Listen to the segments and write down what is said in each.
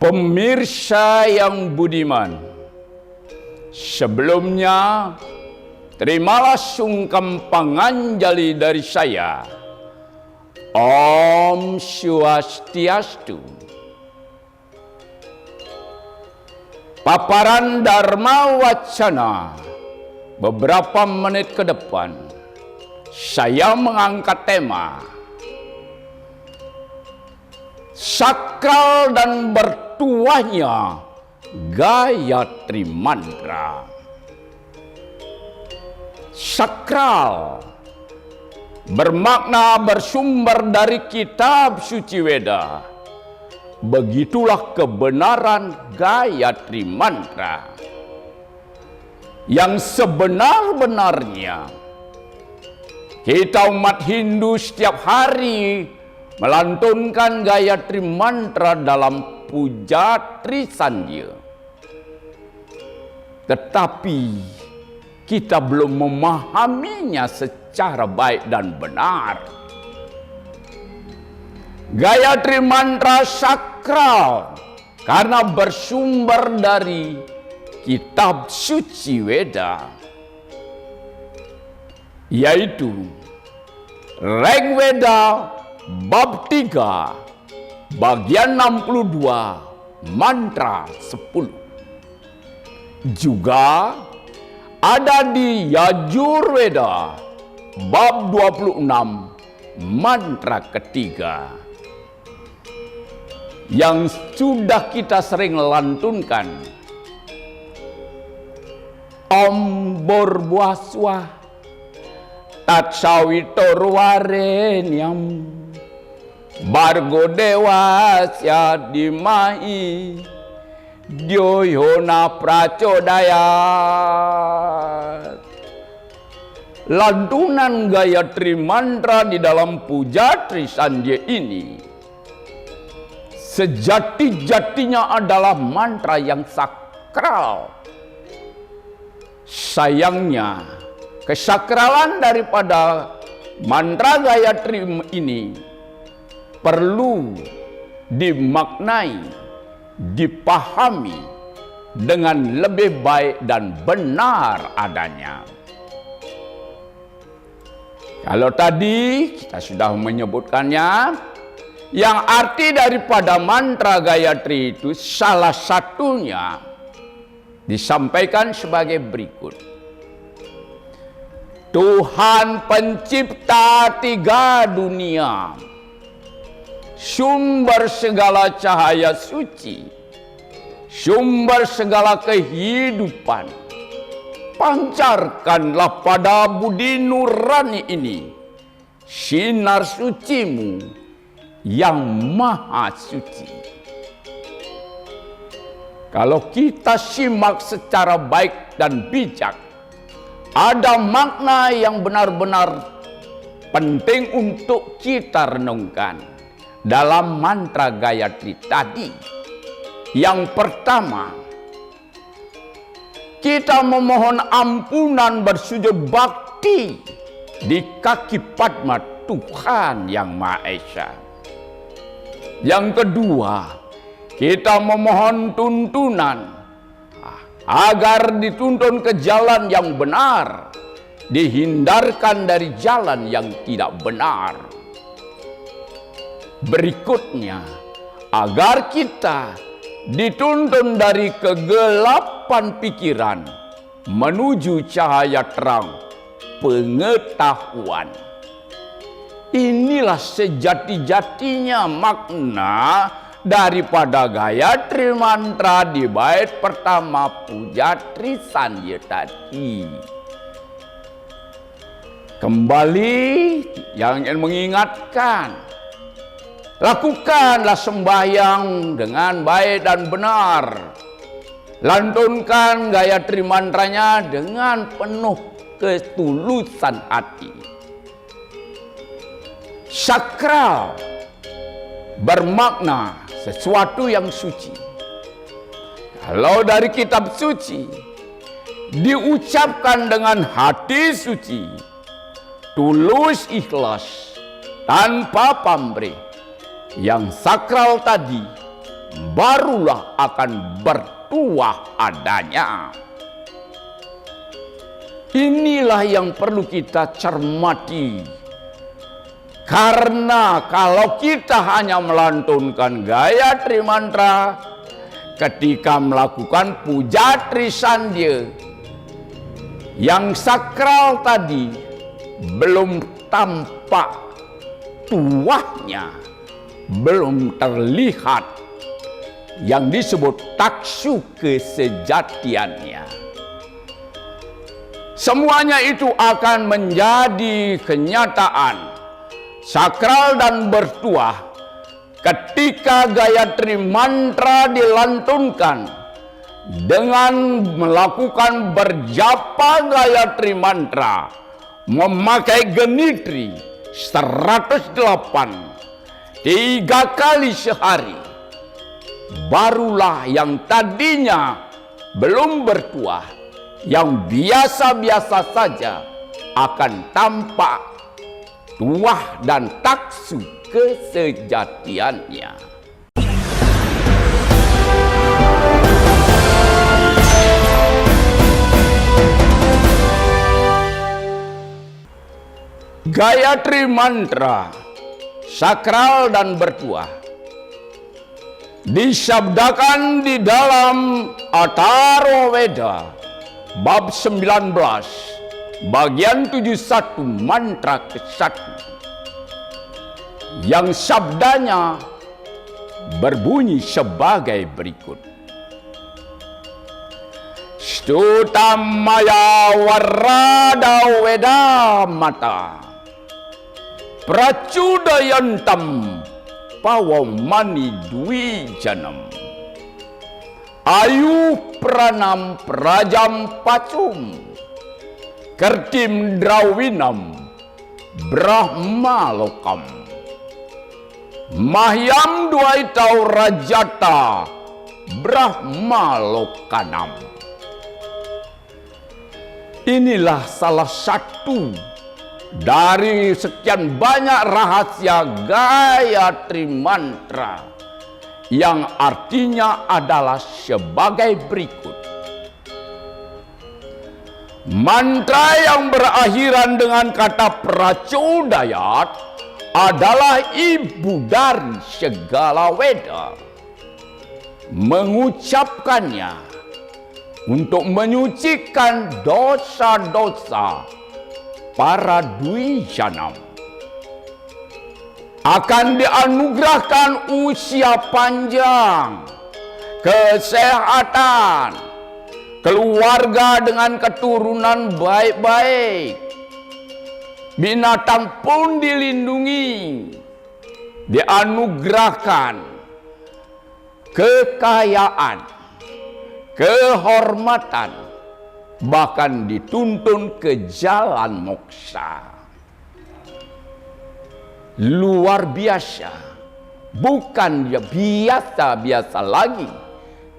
Pemirsa yang budiman, sebelumnya terimalah sungkem panganjali dari saya. Om Swastiastu. Paparan Dharma Wacana beberapa menit ke depan, saya mengangkat tema sakral dan bertuahnya Gayatri Mantra. Sakral bermakna bersumber dari kitab suci Weda. Begitulah kebenaran Gayatri Mantra yang sebenar-benarnya. Kita umat Hindu setiap hari melantunkan Gayatri Mantra dalam puja Trisandya. Tetapi kita belum memahaminya secara baik dan benar. Gayatri Mantra sakral karena bersumber dari kitab suci Weda, yaitu Rig Veda bab 3 bagian 62 mantra 10. Juga ada di Yajur Veda bab 26 mantra ketiga yang sudah kita sering lantunkan. Om Borbuaswa Tatsawitorwarenyam Bargo Dewasya Dimahi Dyoyona Pracodayat. Lantunan Gayatri Mantra di dalam puja Trisandya ini sejati-jatinya adalah mantra yang sakral. Sayangnya, kesakralan daripada mantra Gayatri ini perlu dimaknai, dipahami dengan lebih baik dan benar adanya. Kalau tadi kita sudah menyebutkannya, yang arti daripada mantra Gayatri itu salah satunya disampaikan sebagai berikut. Tuhan pencipta tiga dunia, sumber segala cahaya suci, sumber segala kehidupan, pancarkanlah pada budi nurani ini sinar sucimu yang maha suci. Kalau kita simak secara baik dan bijak, ada makna yang benar-benar penting untuk kita renungkan dalam mantra Gayatri tadi. Yang pertama, kita memohon ampunan bersujud bakti di kaki Padma Tuhan Yang Maha Esa. Yang kedua, kita memohon tuntunan agar dituntun ke jalan yang benar, dihindarkan dari jalan yang tidak benar. Berikutnya, agar kita dituntun dari kegelapan pikiran menuju cahaya terang pengetahuan. Inilah sejati-jatinya makna daripada Gayatri Mantra di bait pertama puja Trisandya tadi. Kembali yang ingin mengingatkan, lakukanlah sembahyang dengan baik dan benar. Lantunkan Gayatri Mantranya dengan penuh ketulusan hati. Sakral bermakna sesuatu yang suci. Kalau dari kitab suci diucapkan dengan hati suci, tulus ikhlas, tanpa pamrih. Yang sakral tadi barulah akan bertuah adanya. Inilah yang perlu kita cermati. Karena kalau kita hanya melantunkan Gayatri Mantra ketika melakukan puja Trisandya yang sakral tadi belum tampak tuahnya, belum terlihat yang disebut taksu kesejatiannya. Semuanya itu akan menjadi kenyataan sakral dan bertuah ketika Gayatri Mantra dilantunkan dengan melakukan berjapa Gayatri Mantra, memakai genitri 108 3 kali sehari. Barulah yang tadinya belum bertuah, yang biasa-biasa saja, akan tampak tuah dan taksu kesejatiannya. Gayatri Mantra sakral dan bertuah disabdakan di dalam Atharva Veda bab 19 bagian 71 mantra ke-1 yang sabdanya berbunyi sebagai berikut. Stutamaya warada veda mata pracudayantam pawamani dwijanam ayu pranam prajam pacum kertim drawinam brahma lokam mahyam duaitau rajata brahma lokanam. Inilah salah satu dari sekian banyak rahasia Gayatri Mantra yang artinya adalah sebagai berikut. Mantra yang berakhiran dengan kata Pracudayat adalah ibu dari segala Weda. Mengucapkannya untuk menyucikan dosa-dosa para Dwijanam, akan dianugerahkan usia panjang, kesehatan, keluarga dengan keturunan baik-baik, binatang pun dilindungi, dianugerahkan kekayaan, kehormatan, bahkan dituntun ke jalan moksa. Luar biasa, bukan biasa-biasa lagi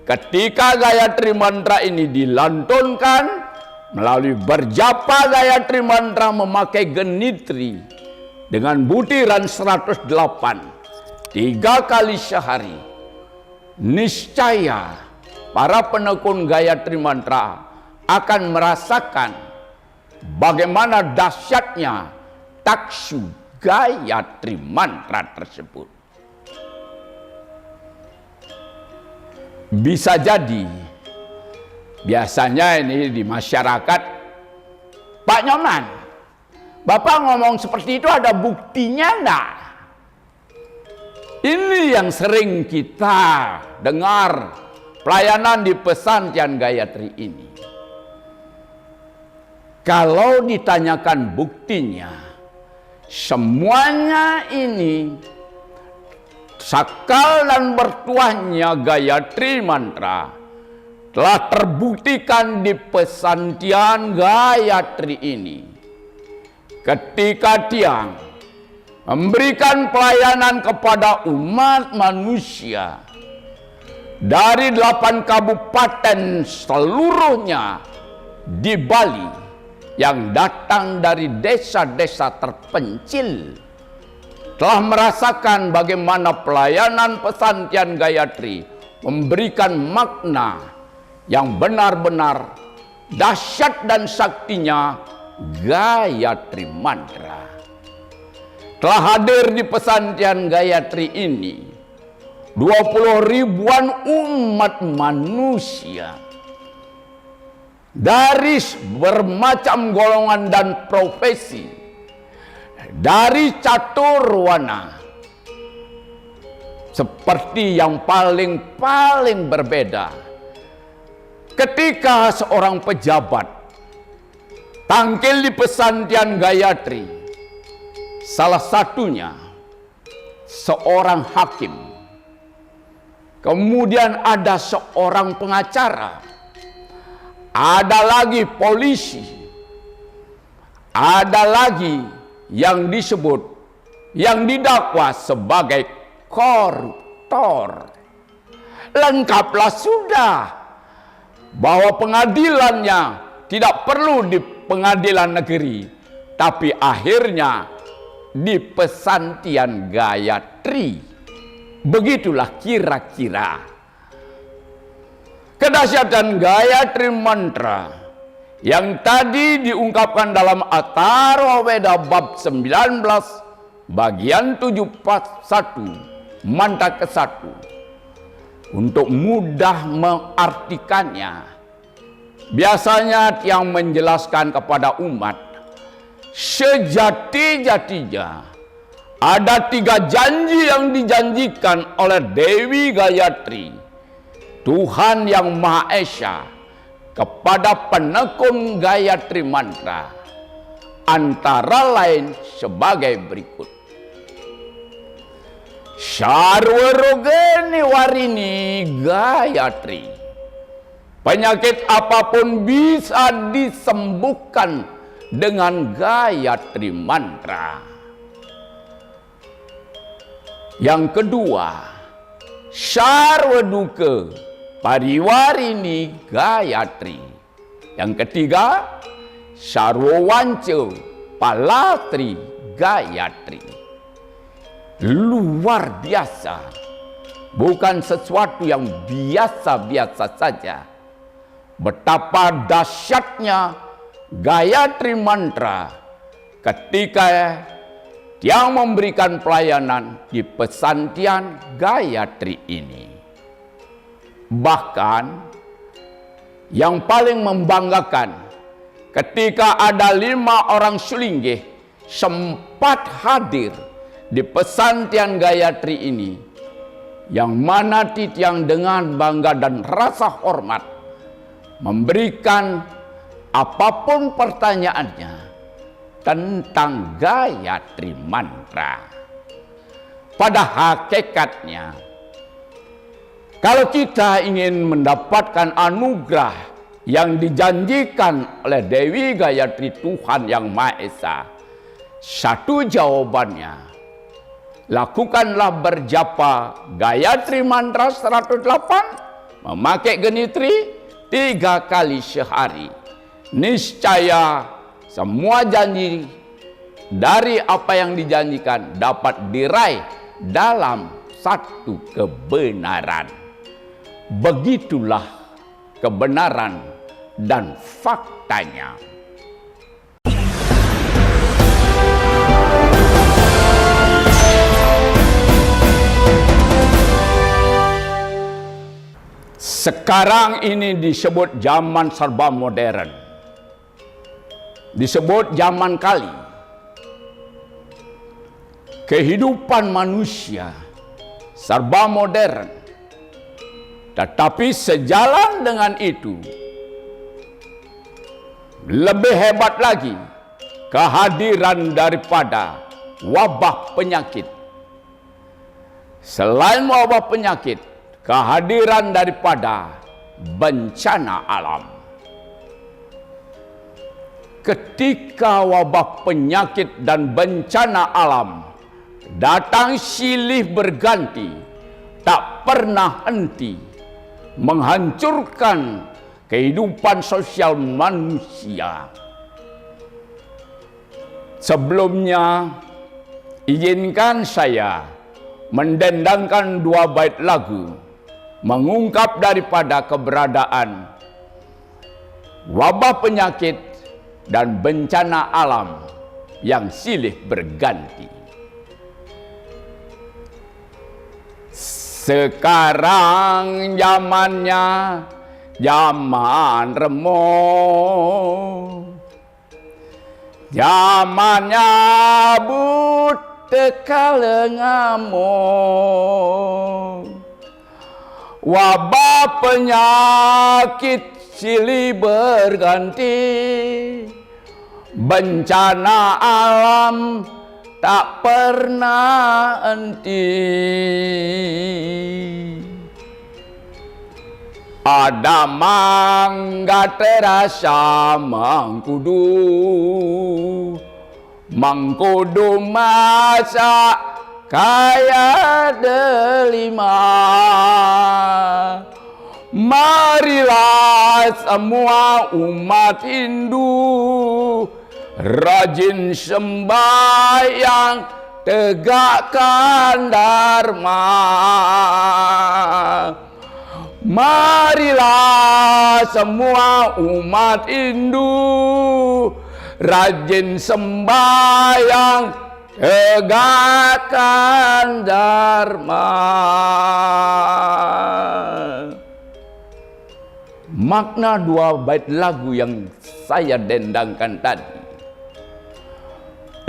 ketika Gayatri Mantra ini dilantunkan melalui berjapa Gayatri Mantra memakai genitri dengan butiran 108 3 kali sehari. Niscaya para penekun Gayatri Mantra akan merasakan bagaimana dahsyatnya taksu Gayatri Mantra tersebut. Bisa jadi biasanya ini di masyarakat, Pak Nyoman, Bapak ngomong seperti itu ada buktinya enggak? Ini yang sering kita dengar pelayanan di pesantren Gayatri ini. Kalau ditanyakan buktinya, semuanya ini sakral dan bertuahnya Gayatri Mantra telah terbuktikan di pesantren Gayatri ini. Ketika tiang memberikan pelayanan kepada umat manusia dari 8 kabupaten seluruhnya di Bali, yang datang dari desa-desa terpencil, telah merasakan bagaimana pelayanan pesantren Gayatri memberikan makna yang benar-benar dahsyat dan saktinya Gayatri Mantra. Telah hadir di pesantren Gayatri ini 20 ribuan umat manusia dari bermacam golongan dan profesi, dari catur warna, seperti yang paling berbeda. Ketika seorang pejabat tampil di pesantren Gayatri, salah satunya seorang hakim, kemudian ada seorang pengacara, ada lagi polisi, ada lagi yang disebut, yang didakwa sebagai koruptor. Lengkaplah sudah bahwa pengadilannya tidak perlu di pengadilan negeri, tapi akhirnya di pesantren Gayatri. Begitulah kira-kira kedahsyatan Gayatri Mantra yang tadi diungkapkan dalam Atharva Veda bab 19 bagian 7.1 mantra ke-1. Untuk mudah mengartikannya, biasanya yang menjelaskan kepada umat, sejati-jatinya ada 3 janji yang dijanjikan oleh Dewi Gayatri, Tuhan yang Maha Esa, kepada penekun Gayatri Mantra, antara lain sebagai berikut. Sarwarogeni warini Gayatri. Penyakit apapun bisa disembuhkan dengan Gayatri Mantra. Yang kedua, Sarwaduka Pariwarini Gayatri. Yang ketiga, Sarwawanca Palatri Gayatri. Luar biasa, bukan sesuatu yang biasa-biasa saja. Betapa dahsyatnya Gayatri Mantra ketika yang memberikan pelayanan di pesantren Gayatri ini. Bahkan yang paling membanggakan, ketika ada 5 orang sulinggih sempat hadir di pesantren Gayatri ini, yang mana Titiang dengan bangga dan rasa hormat memberikan apapun pertanyaannya tentang Gayatri Mantra. Pada hakikatnya, kalau kita ingin mendapatkan anugerah yang dijanjikan oleh Dewi Gayatri, Tuhan yang Maha Esa, satu jawabannya, lakukanlah berjapa Gayatri Mantra 108, memakai genitri 3 kali sehari. Niscaya semua janji dari apa yang dijanjikan dapat diraih dalam satu kebenaran. Begitulah kebenaran dan faktanya. Sekarang ini disebut zaman serba modern, disebut zaman kali. Kehidupan manusia serba modern, tetapi sejalan dengan itu, lebih hebat lagi kehadiran daripada wabah penyakit. Selain wabah penyakit, kehadiran daripada bencana alam. Ketika wabah penyakit dan bencana alam datang silih berganti, tak pernah henti, menghancurkan kehidupan sosial manusia. Sebelumnya Izinkan saya mendendangkan 2 bait lagu mengungkap daripada keberadaan wabah penyakit dan bencana alam yang silih berganti. Sekarang zamannya zaman remuk, zamannya butekal ngamuk, wabah penyakit silih berganti, bencana alam tak pernah henti. Ada mangga terasa mangkudu masa kaya delima. Marilah semua umat Hindu rajin sembahyang, tegakkan dharma. Marilah semua umat Hindu rajin sembahyang, tegakkan dharma. Makna 2 bait lagu yang saya dendangkan tadi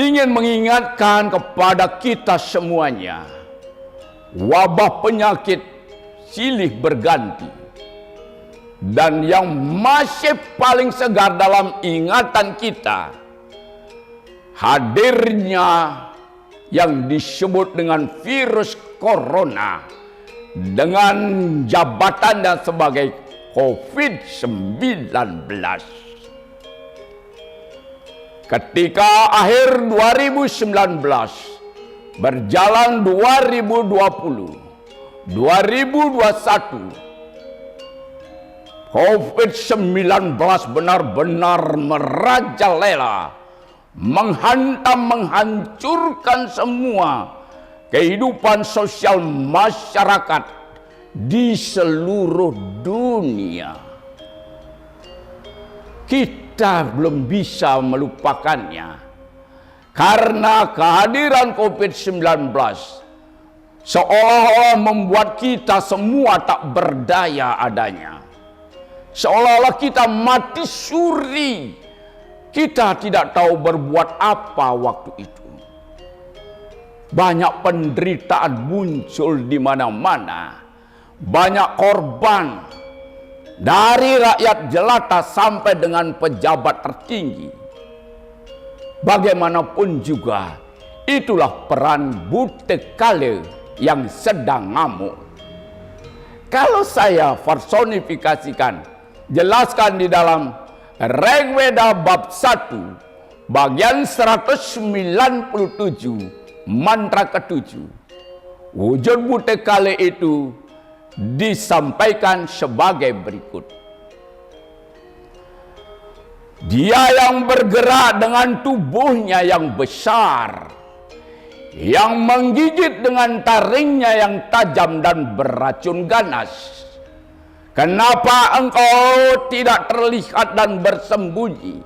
ingin mengingatkan kepada kita semuanya, wabah penyakit silih berganti, dan yang masih paling segar dalam ingatan kita, hadirnya yang disebut dengan virus corona dengan jabatannya sebagai COVID-19. Ketika akhir 2019 berjalan 2020, 2021, COVID-19 benar-benar merajalela, menghancurkan semua kehidupan sosial masyarakat di seluruh dunia. Kita belum bisa melupakannya karena kehadiran COVID-19 seolah-olah membuat kita semua tak berdaya adanya. Seolah-olah kita mati suri. Kita tidak tahu berbuat apa waktu itu. Banyak penderitaan muncul di mana-mana. Banyak korban dari rakyat jelata sampai dengan pejabat tertinggi. Bagaimanapun juga, itulah peran Butekale yang sedang ngamuk. Kalau saya personifikasikan, jelaskan di dalam Rigveda bab 1 bagian 197 mantra ke-7, wujud Butekale itu disampaikan sebagai berikut. Dia yang bergerak dengan tubuhnya yang besar, yang menggigit dengan taringnya yang tajam dan beracun ganas. Kenapa engkau tidak terlihat dan bersembunyi?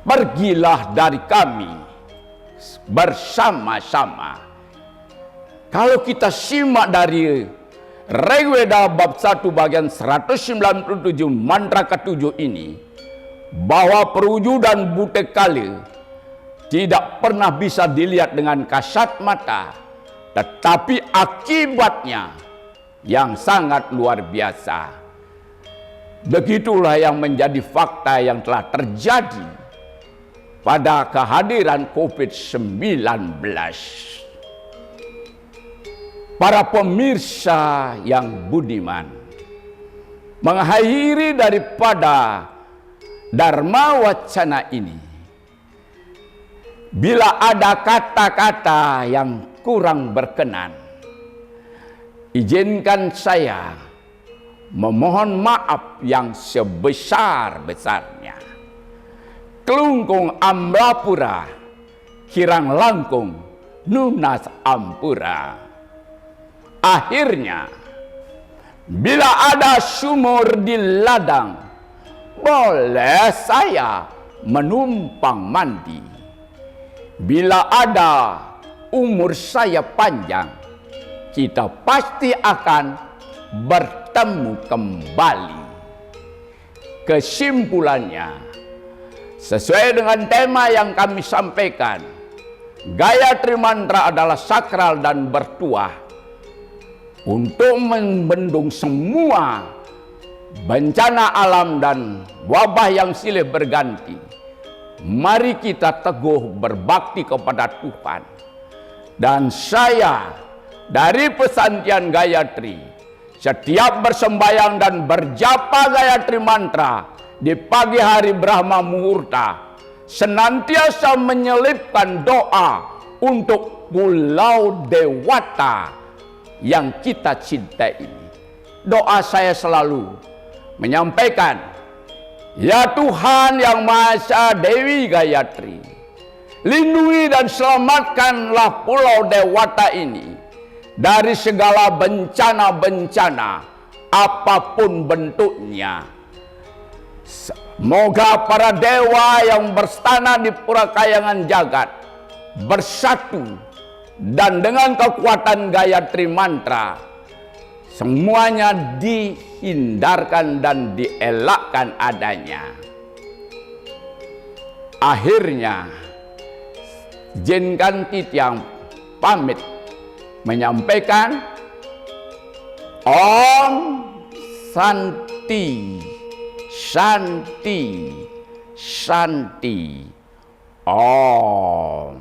Pergilah dari kami bersama-sama. Kalau kita simak dari Rigveda bab 1 bagian 197 mantra ke-7 ini, bahwa perwujudan Butekale tidak pernah bisa dilihat dengan kasat mata, tetapi akibatnya yang sangat luar biasa. Begitulah yang menjadi fakta yang telah terjadi pada kehadiran COVID-19. Para pemirsa yang budiman, mengakhiri daripada Dharma Wacana ini, bila ada kata-kata yang kurang berkenan, izinkan saya memohon maaf yang sebesar-besarnya. Kelungkung Amrapura kirang langkung nunas ampura. Akhirnya, bila ada sumur di ladang, boleh saya menumpang mandi. Bila ada umur saya panjang, kita pasti akan bertemu kembali. Kesimpulannya, sesuai dengan tema yang kami sampaikan, Gayatri Mantra adalah sakral dan bertuah untuk membendung semua bencana alam dan wabah yang silih berganti. Mari kita teguh berbakti kepada Tuhan. Dan saya dari Pesantren Gayatri, setiap bersembayang dan berjapa Gayatri Mantra di pagi hari Brahma Muhurta, senantiasa menyelipkan doa untuk Pulau Dewata yang kita cintai ini. Doa saya selalu menyampaikan, ya Tuhan yang Maha Esa Dewi Gayatri, lindungi dan selamatkanlah Pulau Dewata ini dari segala bencana-bencana apapun bentuknya. Semoga para dewa yang berstana di Pura Kayangan Jagat bersatu, dan dengan kekuatan Gayatri Mantra semuanya dihindarkan dan dielakkan adanya. Akhirnya, izinkan Titiang pamit menyampaikan Om Santi, Santi, Santi, Om.